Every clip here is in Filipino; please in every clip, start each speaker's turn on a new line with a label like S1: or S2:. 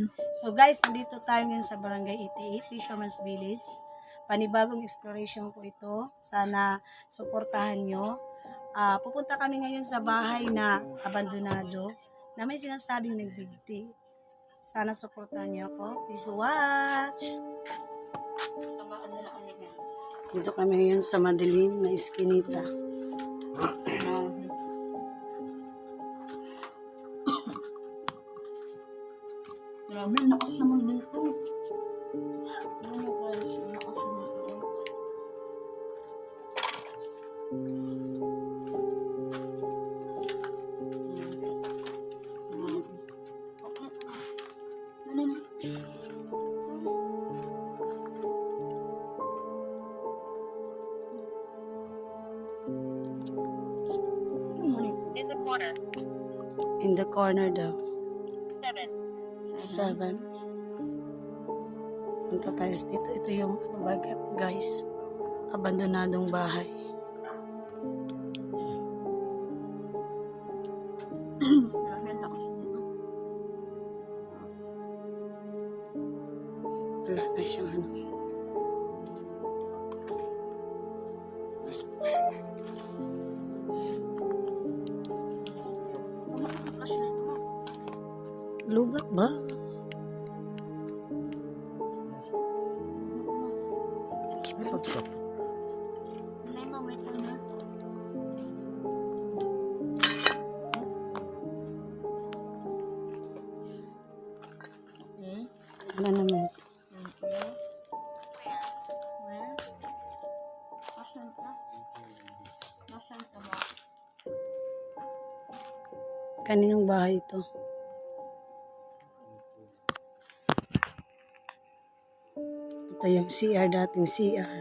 S1: So guys, nandito tayo ngayon sa Barangay 88, Fisherman's Village. Panibagong exploration po ito. Sana suportahan nyo. Pupunta kami ngayon sa bahay na abandonado na may sinasabing nagbigti. Sana suportahan nyo ako. Please watch! Dito kami ngayon sa madilim na iskinita. Grabe, lakas naman dito.
S2: In the corner.
S1: In the corner daw.
S2: 7.
S1: 7. Punta tayo dito. Ito yung guys, abandonadong bahay. Wala na siyang ano. Lubat ba?
S3: What's up?
S1: Ano naman? Kaninong bahay ito? Ito yung CR, dating CR.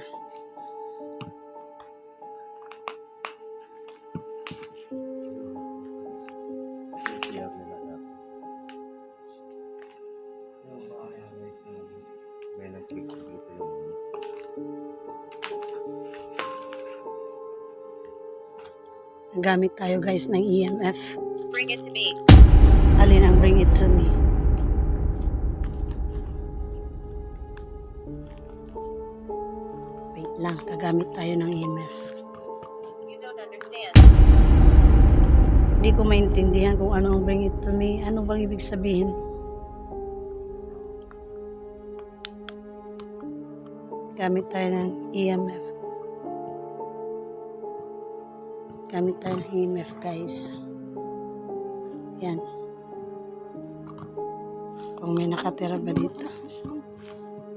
S1: Gamit tayo guys ng EMF.
S2: Bring it to me.
S1: Alin ang bring it to me? Wait lang, kagamit tayo ng EMF.
S2: You don't understand.
S1: Hindi ko maintindihan kung ano ang bring it to me. Ano bang ibig sabihin? Gamit tayo ng EMF. Gamit tayo ng EMF guys. Yan. Kung may nakatira ba dito.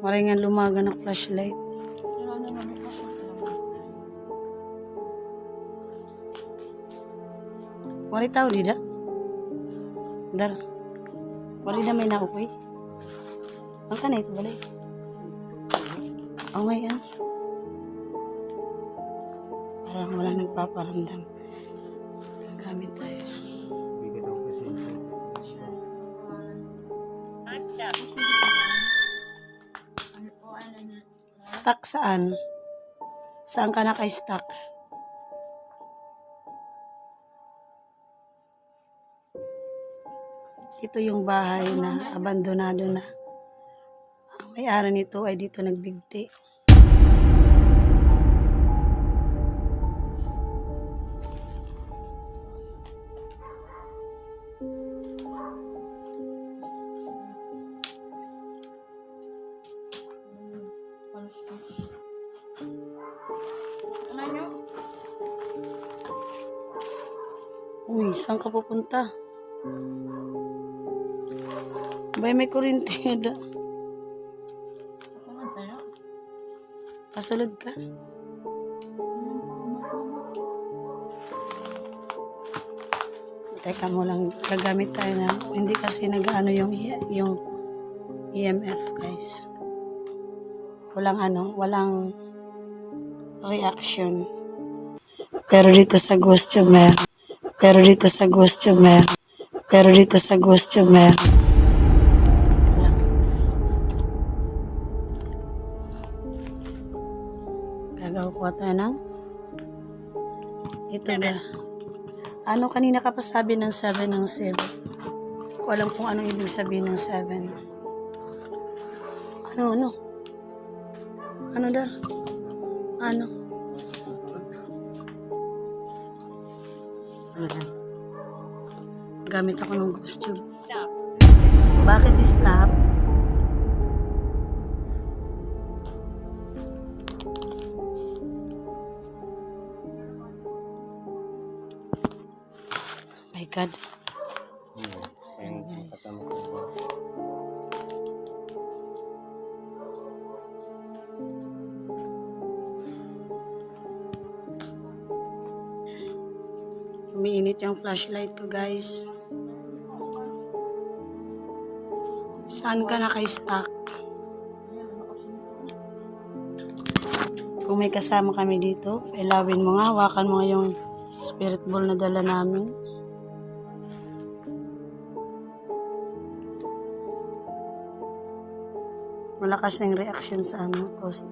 S1: Maray nga lumaga ng flashlight. Wali tao dida. Dar. Wali na may naukoy. Ang kanay ito balay. Oh my God. Parang wala nagpaparamdam. Gagamit tayo.
S2: I'm stuck.
S1: Stuck saan? Saan ka naka-stuck? Ito yung bahay na abandonado na. Ang may-ari nito ay dito nagbigti. Uy, saan ka pupunta? Bay, may kuryente da. Pasulod ka? Teka mo lang, gagamit tayo na. Hindi kasi nag-ano yung EMF guys. Walang reaction. Pero dito sa ghost tube meron. Pero dito sa ghost tube meron. Pero dito sa ghost tube meron. Gagawa ko tayo ng ito ba? Ano kanina ka pa sabi ng 7 ng 7? Hindi ko alam kung anong ibig sabihin ng 7. Ano? Ano daw? Ano?
S3: Ayan.
S1: Gamit ako ng ghost tube.
S2: Stop.
S1: Bakit stop? My God.
S3: Ayun,
S1: Guys.
S3: kasama ko.
S1: Umiinit yung flashlight ko, guys. Saan ka naka-stuck? Kung may kasama kami dito, ilawin mo nga, hawakan mo nga yung spirit ball na dala namin. Malakas yung reaction sa ghost.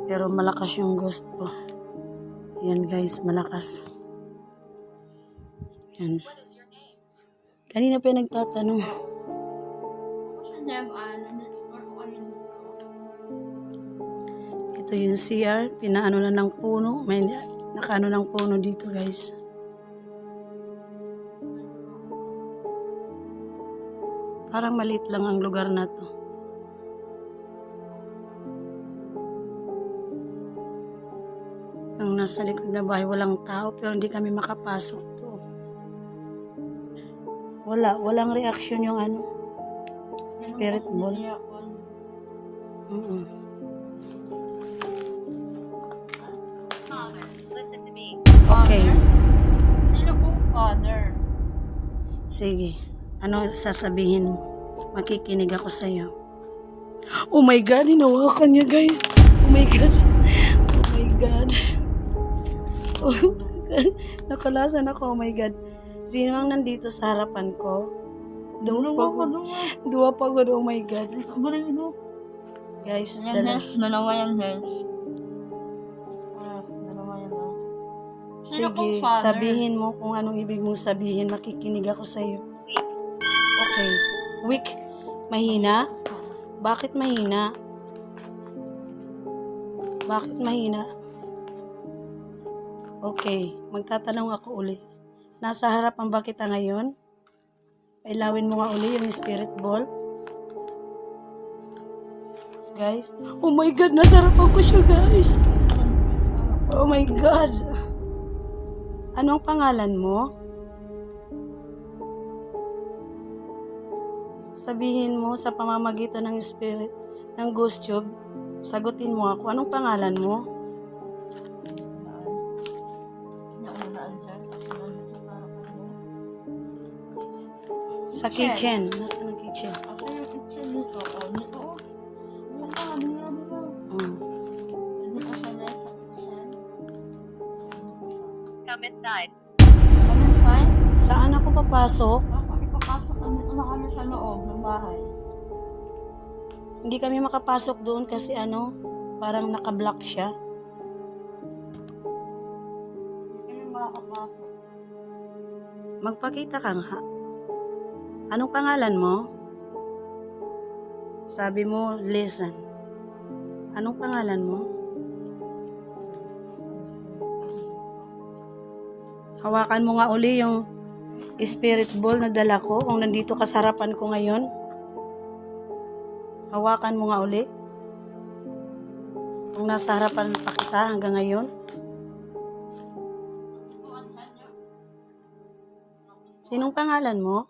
S1: Pero malakas yung ghost po. Yan guys, malakas. Yan. Kanina pa yung nagtatanong. Ito yung CR, pinaano na ng puno. May nakaano ng puno dito guys. Parang maliit lang ang lugar na to. Ang nasa likod na bahay walang tao pero hindi kami makapasok to. Walang reaction yung spirit ball.
S2: Father, listen to me.
S1: Okay.
S4: Sino pong father?
S1: Sige. Ano sasabihin mo? Makikinig ako sa'yo. Oh my God! Hinawakan niya guys! Oh my God! Oh my God! Oh my God! Nakalasan ako. Oh my God! Sino ang nandito sa harapan ko? Dua pagod. Oh my God! Guys,
S4: Yan, Hes. Dalawa yan, Hes. Dalawa yan, oh. Sino pong
S1: sige,
S4: father?
S1: sabihin mo kung anong ibig mong sabihin. Makikinig ako sa'yo. Okay. Weak. Mahina? Bakit mahina? Bakit mahina? Okay. Magtatanong ako uli. Nasa harapan ba kita ngayon? Pailawin mo nga uli yung spirit ball. Guys. Oh my God! Nasa harapan ko siya guys. Oh my God. Anong pangalan mo? Sabihin mo sa pamamagitan ng spirit, ng ghost tube, sagutin mo ako. Anong pangalan mo? Sa kitchen. Nasa ng kitchen?
S4: Ako yung kitchen dito. Oh, dito. Dito.
S1: Mm.
S4: Dito siya na sa kitchen.
S2: Come inside.
S4: Ano fine?
S1: Saan ako papasok?
S4: Ako, ipapasok na kami sa loob ng bahay.
S1: Hindi kami makapasok doon kasi parang nakablock siya.
S4: Hindi kami makakapasok.
S1: Magpakita ka nga. Anong pangalan mo? Sabi mo, listen. Anong pangalan mo? Hawakan mo nga uli yung spirit ball na dala ko kung nandito ka sa harapan ko ngayon. Hawakan mo nga uli. Kung nasa harapan pa kita hanggang ngayon. Sinong pangalan mo?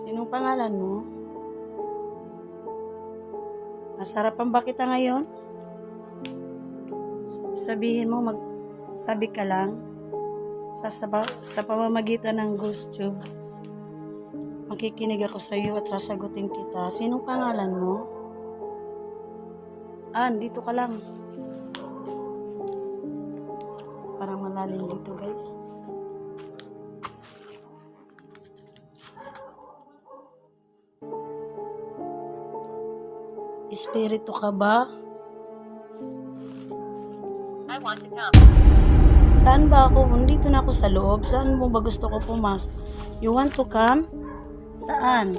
S1: Sinong pangalan mo? Nasarapan ba kita ngayon? Sabihin mo, sabi ka lang sa pamamagitan ng ghost tube. Makikinig ako sa iyo at sasagutin kita. Sinong pangalan mo? Dito ka lang. Parang malalim dito, guys. Espiritu ka ba?
S2: I want to come.
S1: Saan ba ako? Nandito na ako sa loob. Saan mo ba gusto ko pumasok? You want to come? Saan?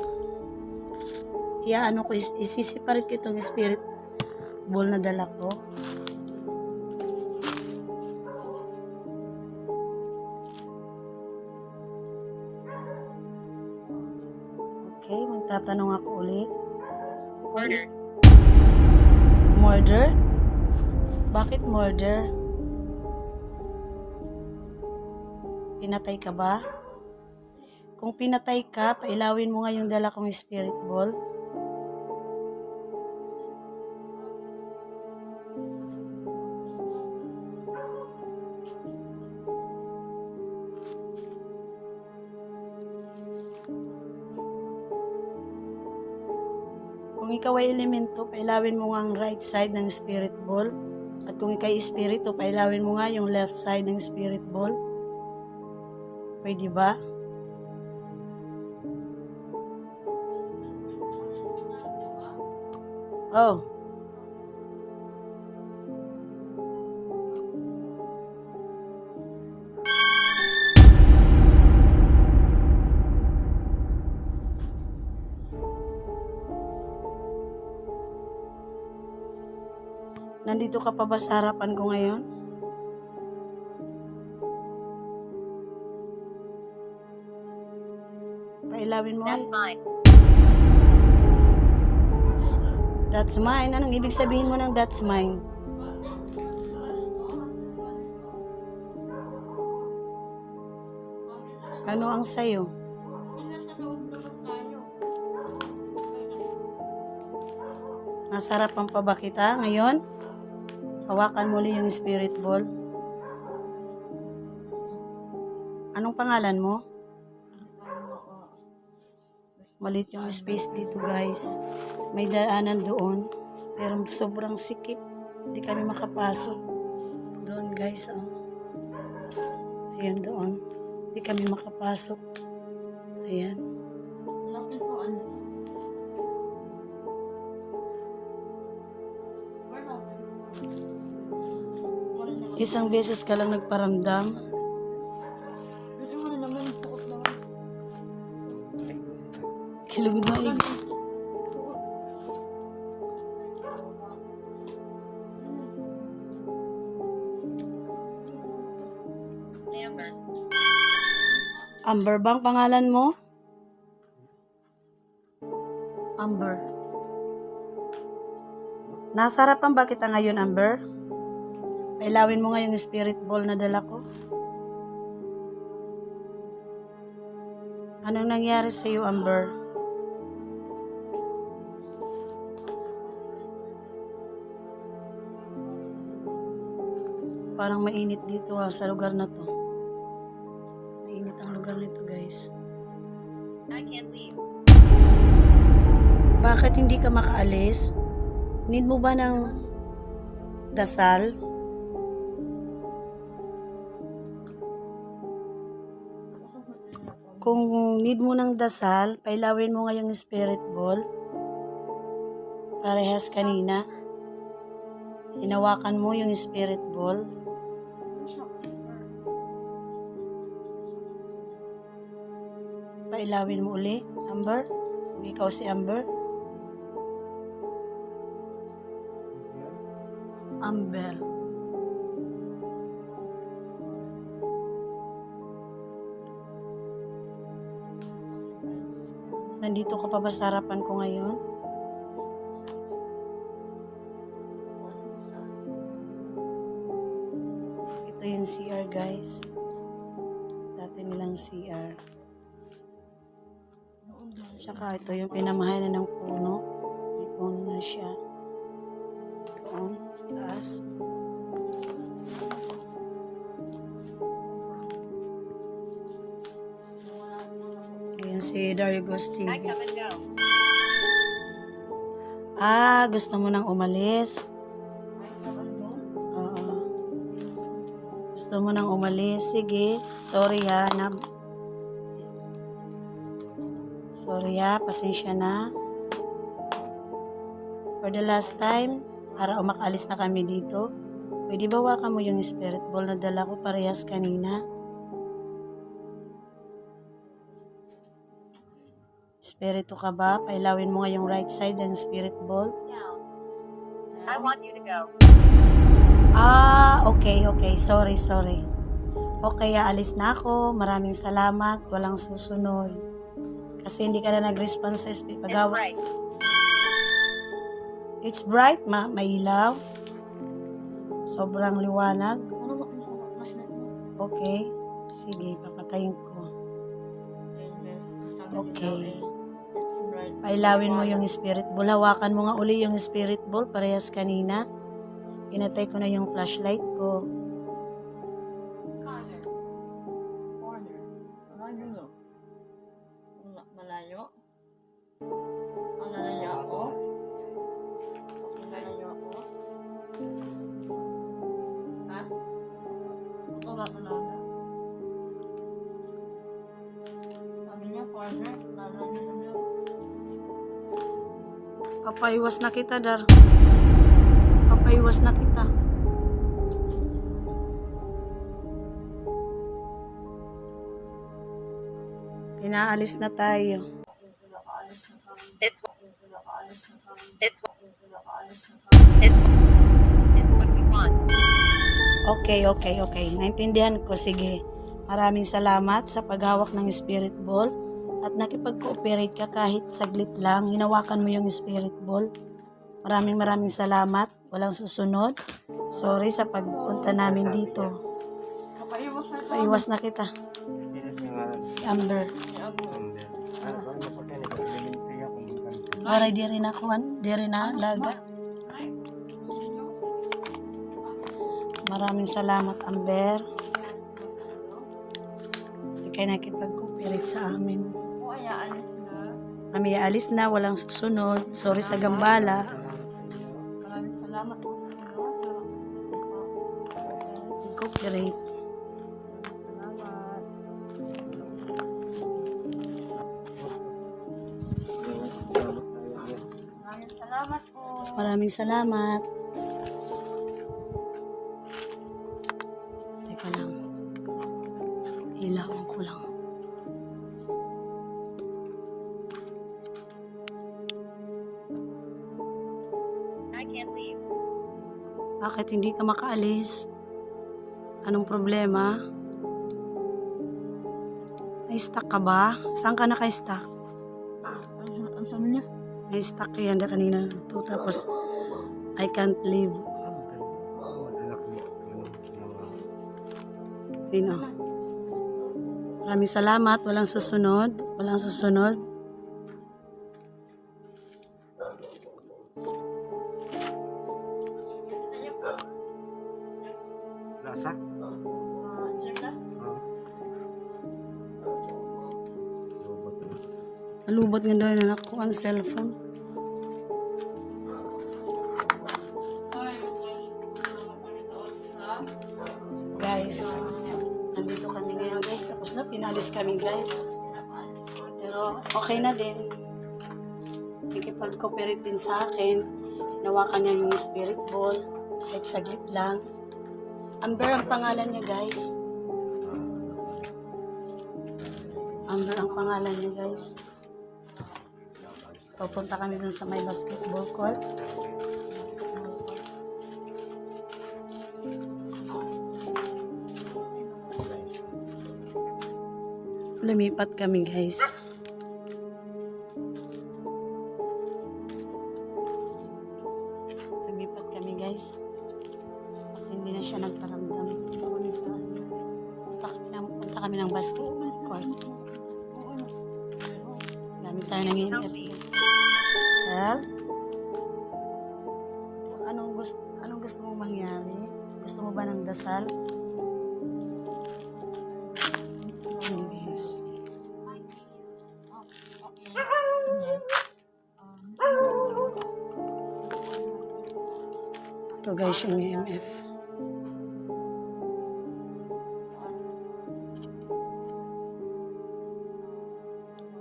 S1: Ano ko, isiseparate ko itong spirit ball na dala ko. Okay, magtatanong ako ulit.
S2: Murder.
S1: Murder? Bakit murder? Pinatay ka ba? Kung pinatay ka, pailawin mo nga yung dala kong spirit ball. Kung ikaw ay elemento, pailawin mo nga ang right side ng spirit ball. At kung ikaw ay espiritu, pailawin mo nga yung left side ng spirit ball. Pwede ba? Oh. Nandito ka pa ba sa harapan ko ngayon? Pailawin mo.
S2: That's mine.
S1: That's mine. Anong ibig sabihin mo ng that's mine? Ano ang sayo? Nasa harapan pa ba kita ngayon? Hawakan muli yung spirit ball. Anong pangalan mo? Malit yung space dito, guys. May daanan doon. Pero sobrang sikip. Hindi kami makapasok. Doon, guys. Oh. Ayan doon. Hindi kami makapasok. Ayan.
S4: Lapit ko ano.
S1: Isang beses ka lang nagparamdam.
S4: Pero mo na naman, puot lang.
S1: Kilugod maig.
S2: Amber.
S1: Amber bang pangalan mo? Amber. Nasa harapan ba kita ngayon, Amber? Pailawin mo nga yung spirit ball na dala ko. Anong nangyari sa iyo, Amber? Parang mainit dito sa lugar na to. Mainit ang lugar nito, guys.
S2: I can't leave.
S1: Bakit hindi ka makaalis? Need mo ba ng dasal? Kung need mo ng dasal, pailawin mo nga yung spirit ball. Parehas kanina. Hinawakan mo yung spirit ball. Pailawin mo uli, Amber. Ikaw si Amber. Amber. Nandito ka pa ba sa harapan ko ngayon? Ito yung CR, guys. Dati nilang CR. Tsaka ito yung pinamahalan ng puno. May puno na siya. Doon, sa taas. Ayan si Dario Agustin.
S2: I come and go.
S1: Gusto mo nang umalis? Oo. Gusto mo nang umalis? Sige. Sorry ha. Sorry ha. Pasensya na. For the last time, para umakalis na kami dito, pwede ba hawakan mo yung spirit ball na dala ko parehas kanina? Spirito ka ba? Pailawin mo nga yung right side ng spirit ball.
S2: Down. I want you to go.
S1: Okay. Sorry. Okay, aalis na ako. Maraming salamat. Walang susunod. Kasi hindi ka na nag-response sa spirit.
S2: It's right.
S1: It's bright, may ilaw. Sobrang liwanag.
S4: Ano ba ang flashlight mo?
S1: Okay. Sige, papatayin ko. Okay. Pailawin mo yung spirit ball. Hawakan mo nga uli yung spirit ball. Parehas kanina. Pinatay ko na yung flashlight ko.
S4: Corner. Malayo. Malayo? Malayo ako? Malayo ako? Ha? Wala na. Sabi niya, corner. Malayo.
S1: Papaiwas na kita, Dar. Papaiwas na kita. Pinaalis na tayo.
S2: It's it's it's it's what we want.
S1: Okay. Naintindihan ko. Sige. Maraming salamat sa paghawak ng spirit ball at nakipag-cooperate ka kahit saglit lang. Hinawakan mo yung spirit ball. Maraming salamat. Walang susunod. Sorry sa pagpunta namin dito. Paiwas na kita. Amber. Maray di rin ako. Di rin na laga. Maraming salamat, Amber. Hindi kayo nakipag-cooperate sa amin. Kami alis na, walang susunod. Sorry sa gambala.
S4: Maraming salamat po.
S1: Cooperate.
S4: Maraming salamat po.
S1: Maraming salamat. Teka lang. Ilawan ko lang.
S2: I can't leave.
S1: Bakit hindi ka makaalis? Anong problema? Na-stuck ka ba? Saan ka naka-stuck?
S4: Ang sabi niya?
S1: Na-stuck ka yan na kanina. Tapos, I can't leave. Dino. Maraming salamat. Walang susunod.
S3: Lasa?
S4: Diyan na?
S1: Nalubot nga daw yung anak ko ang cellphone. So guys, nandito kami ngayon guys. Tapos na, pinalis kami guys. Pero okay na din. Nakipag-cooperate din sa akin. Hinawakan niya yung spirit ball. Kahit saglit lang. Amber ang pangalan niya guys. Amber ang pangalan niya guys. So punta kami dun sa may basketball court. Lumipat kami guys. Lumipat kami guys. Kasi hindi na siya nagparamdam. Punta kami ng basketball court. Gamit tayo ng EMF. Well, anong gusto mong mangyari? Gusto mo ba ng dasal? Yes. Ito guys yung EMF.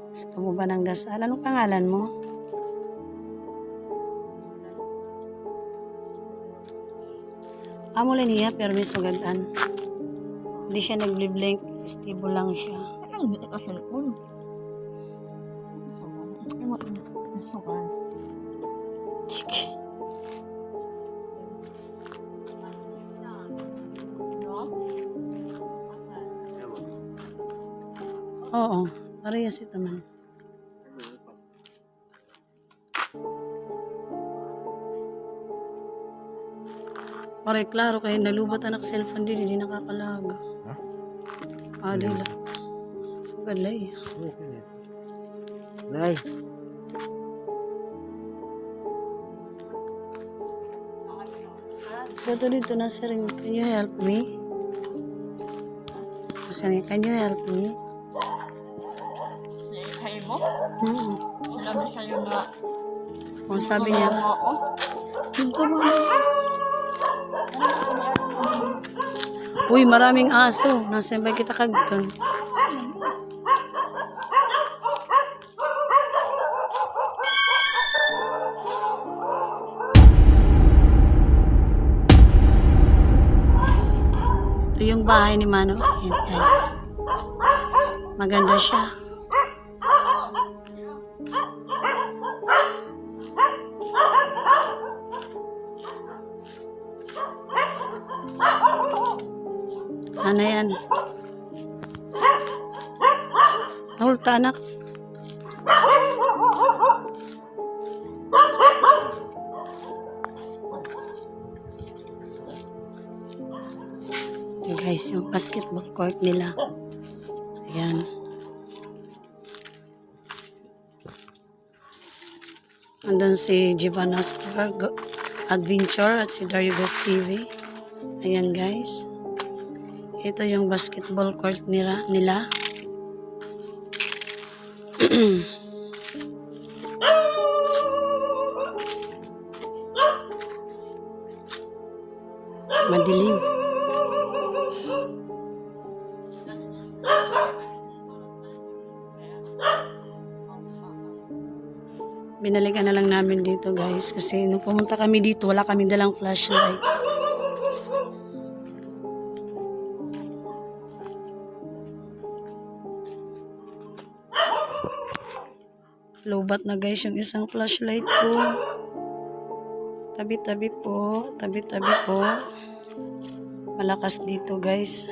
S1: Gusto mo ba ng dasal? Anong pangalan mo? Amo lang niya, pero mas magandaan. Hindi siya nagbi-blink. Stable lang siya.
S4: Ano ba ka cellphone? Sukan.
S1: Sige. Oo. Parehas ito man. Pare, klaro kayo, nalubot anak cellphone din, hindi nakakalaga.
S3: Ha?
S1: Di lang. So, galay.
S3: Okay. Nay.
S1: Dito na sir, can you help me? Kasi, can you help me?
S4: Sa'yo mo? Sinabi sa'yo na
S1: O, sabi niya,
S4: mo ako.
S1: dito mo. Uy, maraming aso. Nasaan ba kita kagton? Ito yung bahay ni Mano. Ayan, guys. Maganda siya. Ano yan? Nahulta anak. Ito guys, yung basketball court nila. Ayan. Andun si Giovanna Star Adventure at si Dario Gas TV. Ayan guys. Ito yung basketball court nila. Madilim. Binalikan na lang namin dito guys kasi nung pumunta kami dito wala kami dalang flashlight. Lobat na guys yung isang flashlight ko. Tabi-tabi po. Tabi-tabi po. Malakas dito guys.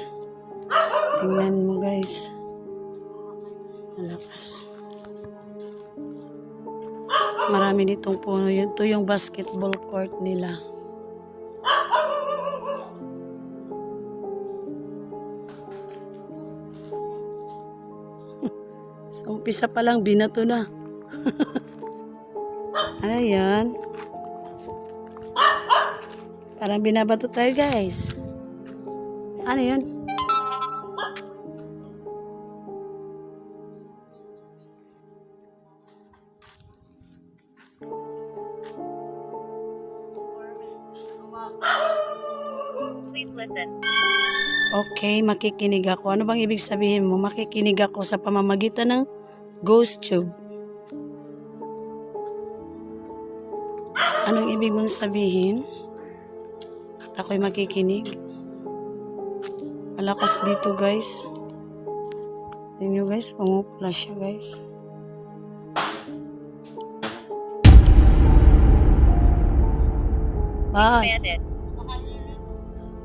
S1: Tingnan mo guys. Malakas. Marami ditong puno. Ito yung basketball court nila. Sa umpisa pa lang binato na. Ano yan? Parang binabato tayo guys. Ano yun?
S2: Please listen.
S1: Okay, makikinig ako. Ano bang ibig sabihin mo? Makikinig ako sa pamamagitan ng ghost tube. Anong ibig mong sabihin? At ako'y makikinig. Malakas dito guys. Tingnan nyo guys, pumupula siya guys. Bye.
S2: Bandit.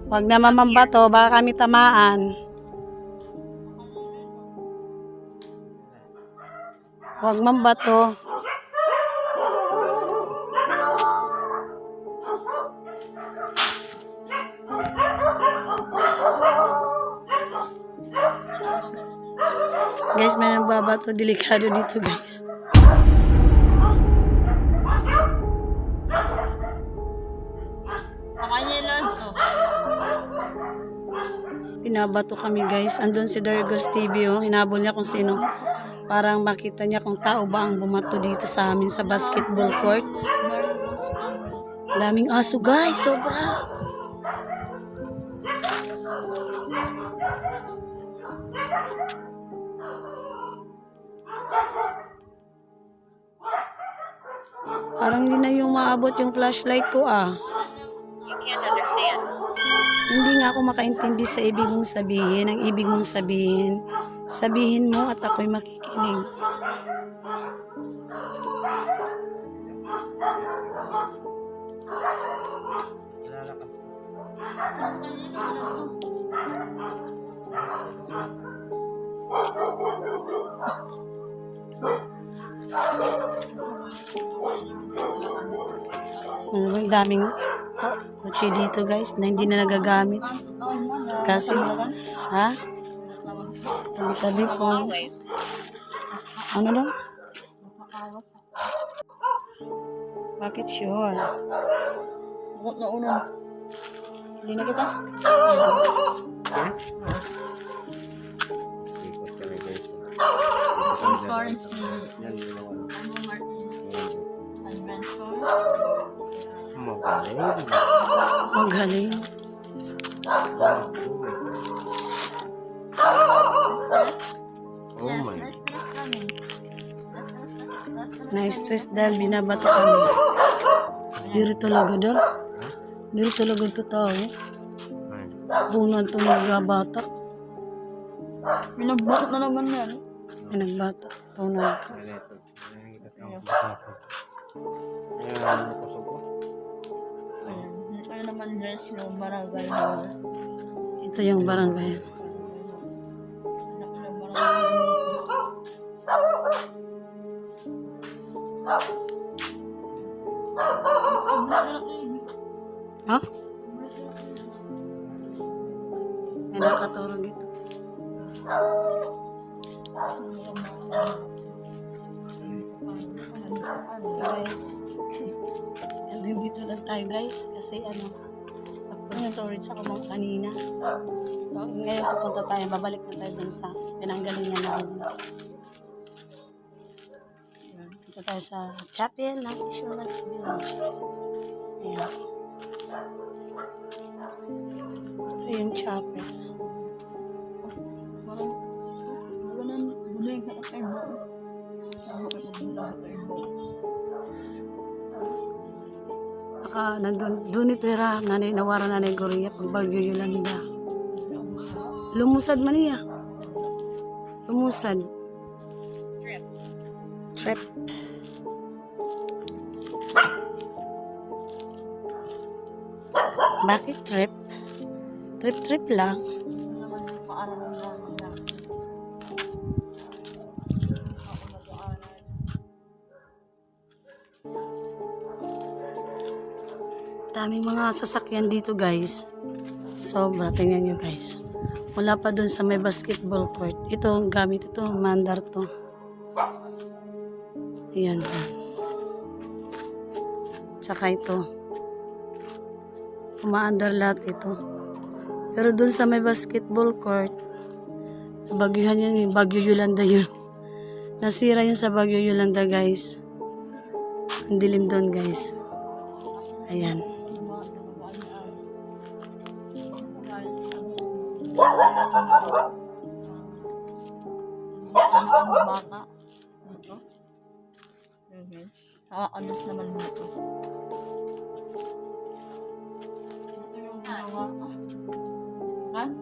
S1: Huwag na mamambato, baka kami tamaan. Huwag mambato. Guys, may nagbabato. Delikado dito guys.
S4: Pakanyilan to.
S1: Pinabato kami guys. Andun si Dargos TV oh. Hinabol niya kung sino. Parang makita niya kung tao ba ang bumato dito sa amin sa basketball court. Daming aso guys. Sobra. Parang hindi na yung maabot yung flashlight ko ah.
S2: You can't understand.
S1: Hindi nga ako makaintindi sa ibig mong sabihin. Ang ibig mong sabihin, sabihin mo at ako'y makikinig.
S3: Kilala ka.
S1: Ang daming kotse dito guys na hindi na nagagamit. Kasi, ha? Tabi-tabi po.
S2: Always.
S1: Ano daw? Bakit sure?
S4: Bukot na unan.
S1: Hindi na kita?
S3: Ikot kami guys.
S4: Parents
S3: Yan, ginawa.
S4: Adventure.
S3: Magaling.
S1: Magaling.
S3: Oh my.
S1: Na-stress dahil binabato kami. Diri talaga dahil. Diri talaga ito tao. Bunan ito nagbabata.
S4: Binabot na naman yan.
S1: May nagbata. Tunay.
S3: Ayan, napasok ko.
S4: Ayan. Ito naman dress yung barangay hall.
S1: Ito yung barangay. Ha? May nakaturo dito. So guys, hanggang dito lang tayo guys kasi tapos storage ako mga kanina. So ngayon pupunta tayo, babalik na tayo dun sa pinanggalingan namin. Dito tayo sa chapel ng Fisherman's Village. Ayan. Ito yung chapel.
S4: Parang walang buling ka at airball.
S1: Doon ito era, nawara nanay Gloria pag Bagyo Yolanda. Lumusad man niya. Lumusad. Trip. Bakit trip? Trip lang. Daming mga sasakyan dito guys. Sobra, tingnan nyo guys. Wala pa dun sa may basketball court. Ito ang gamit ito, mandar to. Ayan. Tsaka ito. Umaandar lahat ito. Pero dun sa may basketball court, bagyuhan yun, yung Bagyo Yolanda yun. Nasira yun sa Bagyo Yolanda guys. Ang dilim dun guys. Ayan.
S4: Baka. Dito. Anos naman dito. Ito yung ginawa. Kan?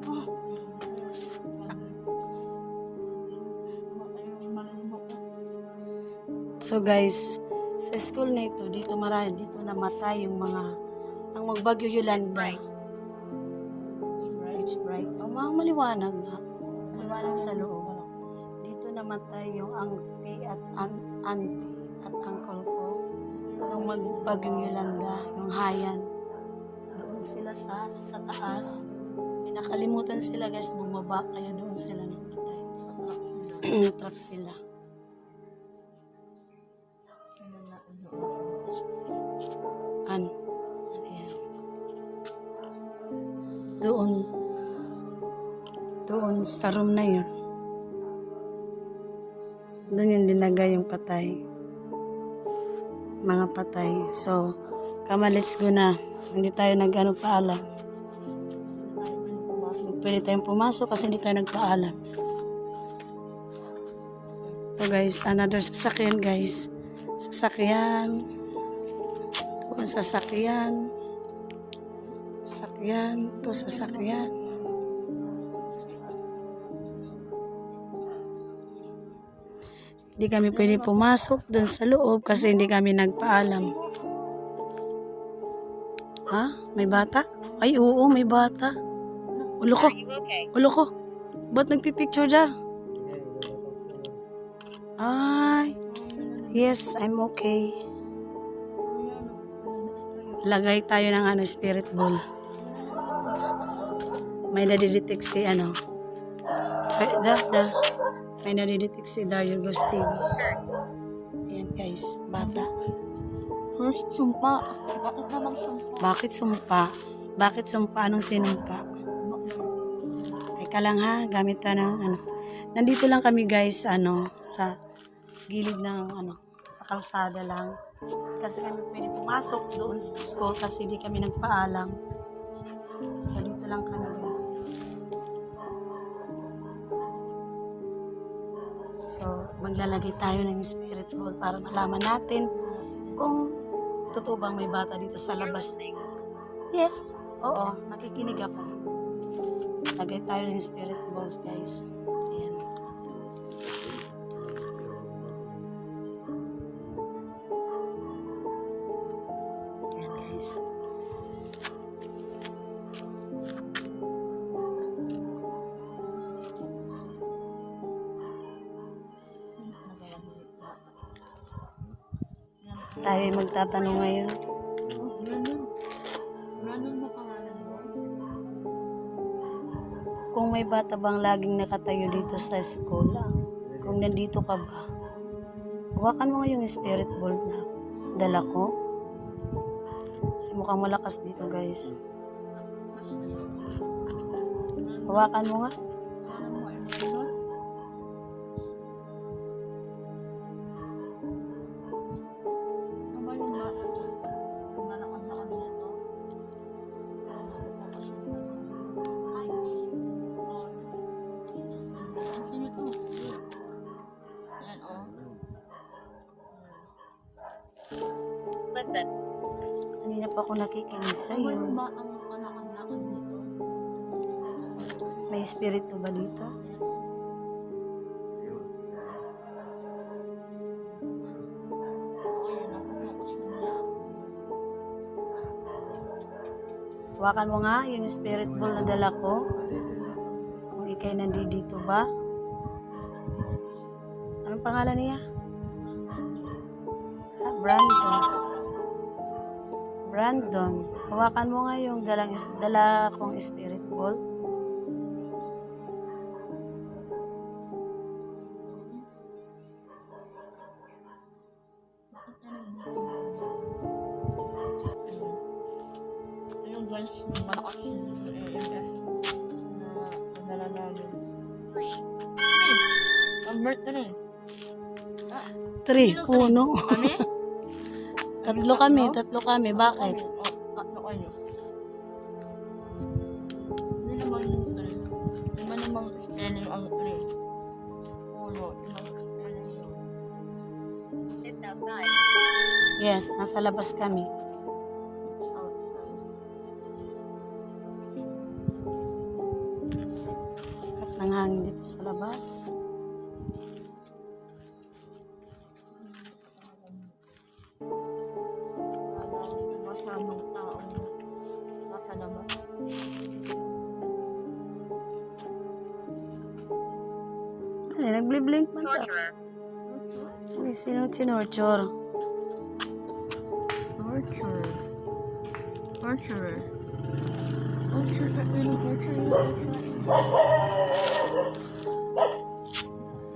S1: So guys, sa school na ito, dito namatay yung mga ang magbagyo Yolanda. It's bright. Ang mga maliwanag nga. Maliwanag sa loob. Dito namatay yung auntie at uncle ko. Nung magbagyong Yolanda, yung hayan. Doon sila sa taas. Pinakalimutan sila guys, bumaba. Kaya doon sila namatay. Trap sila. Ayan. Doon sa room na yun. Doon yung dinagay yung patay. Mga patay. So, let's go na. Hindi tayo paalam. Pwede tayong pumasok kasi hindi tayo nagpaalam. So guys, another sasakyan guys. Sasakyan. Doon sasakyan. Sasakyan. To sasakyan. Hindi kami pwede pumasok doon sa loob kasi hindi kami nagpaalam. Ha? May bata? Ay, oo, may bata. Ulo ko.
S2: Are you okay?
S1: Ulo ko. Ba't nagpipicture dyan? Ay. Yes, I'm okay. Lagay tayo ng spirit ball. May nadidetect si may nadidetect si Dario Ghost TV. Ayan guys, bata.
S4: First, sumpa. Bakit naman sumpa?
S1: Bakit sumpa? Bakit sumpa? Anong sinumpa? Teka lang ha, gamit ka ng Nandito lang kami guys, sa gilid ng sa kalsada lang. Kasi kami pwede pumasok doon sa school kasi di kami nagpaalam. So dito lang kami guys. So maglalagay tayo ng spirit ball para malaman natin kung totoo bang may bata dito sa
S2: You're
S1: labas.
S2: listening.
S1: Yes. Oo, nakikinig ako. Lagay tayo ng spirit balls, guys. Ayan. Ayan, guys. Tayo magtatanong ngayon.
S4: Oh, Brandon. Brandon ba pangalan mo?
S1: Kung may bata bang laging nakatayo dito sa school, kung nandito ka ba, hawakan mo nga yung spirit ball na dala ko. Kasi mukhang malakas dito guys. Hawakan mo nga.
S4: Alam mo, ay Brandon? Ano ba yung bata? Kung nalakas na kami nito? I see. Ang ito. Yan, oh.
S2: Listen.
S1: Kanina pa ako nakikinig
S4: Ano ba
S1: sa'yo.
S4: yung batang anak-anak dito?
S1: May espiritu ba dito?
S4: Oo, yun ako. Focus mo lang.
S1: Hawakan mo nga yung spirit ball na dala ko. Kung ikay nandito ba? Anong pangalan niya? Brandon. Brandon. Hawakan mo nga yung dala kong spirit ball.
S4: Ayun guys, malakas yung AMF na nadala namin. Ang birthday.
S1: 3, puno.
S4: Kami?
S1: Tatlo kami. Bakit?
S4: Oh, tatlo kayo. Hindi naman yung Hindi man namang spelling ang ulo. Ibang spelling yun.
S2: It's outside.
S1: Yes, nasa labas kami. Sarap ng hangin dito sa labas.
S4: Masyadong taong nasa labas.
S1: Ay, nagbliblink man to.
S2: Torturer.
S1: Uy, sinorchor.
S4: Torture. Torturer. Torturer.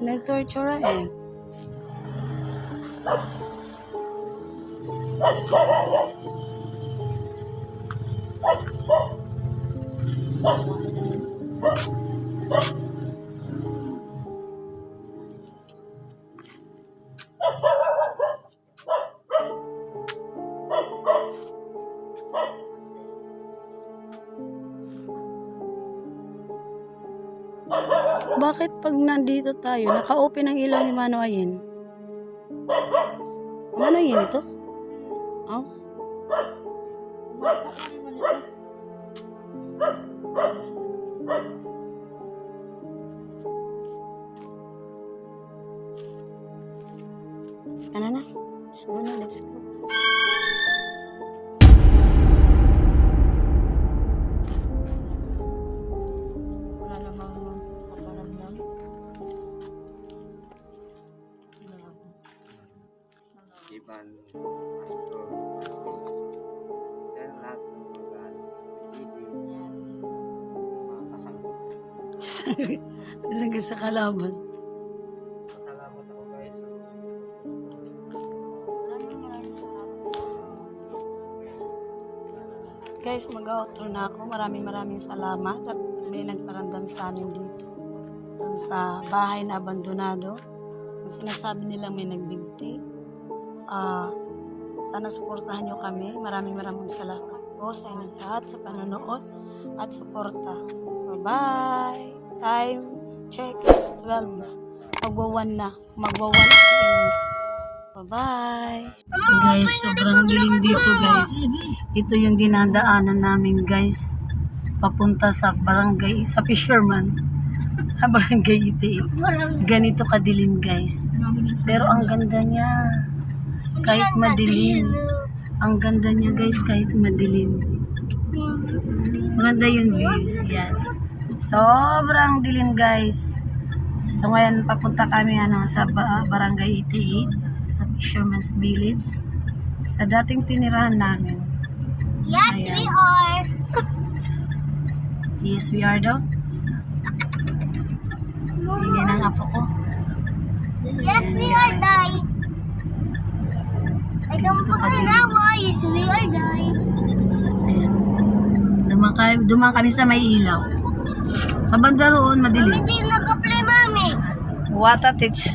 S1: Nagtortura eh. Bakit pag nandito tayo, naka-open ang ilaw ni Mano Ayin? Mano Ayin ito? Oh, Isang sa kalaban.
S3: Salamat ako guys.
S1: Guys, mag-outro na ako. Maraming salamat at may nagparamdam sa amin dito. Doon sa bahay na abandonado. Ang sinasabi nilang may nagbigti. Sana suportahan nyo kami. Maraming salamat po sa inyong lahat sa panonood at suporta. Bye-bye! Time check is 12 na. Magwa-1 na. Magwa-1 PM na. Bye-bye! Guys, sobrang dilim dito guys. Ito yung dinadaanan namin guys. Papunta sa barangay, sa Fisherman. Barangay Itiit. Ganito kadilim guys. Pero ang ganda niya. Kahit madilim. Ang ganda niya guys kahit madilim. Maganda yung view. Yan. Sobrang dilim guys. So ngayon papunta kami sa barangay Itiit. Sa Fisherman's Village. Sa dating tinirahan namin.
S2: Yes,
S1: Ayan.
S2: we are.
S1: Yes, we are daw. Hingin ang apo ko.
S2: Yes, we are dying. I don't
S1: Dito
S2: put
S1: kadilim.
S2: an hour. Yes, we are dying.
S1: Ayan. Dumaan kami sa may ilaw. Sa banda roon, madilim.
S2: Hindi naka-play, mami.
S1: What a teach.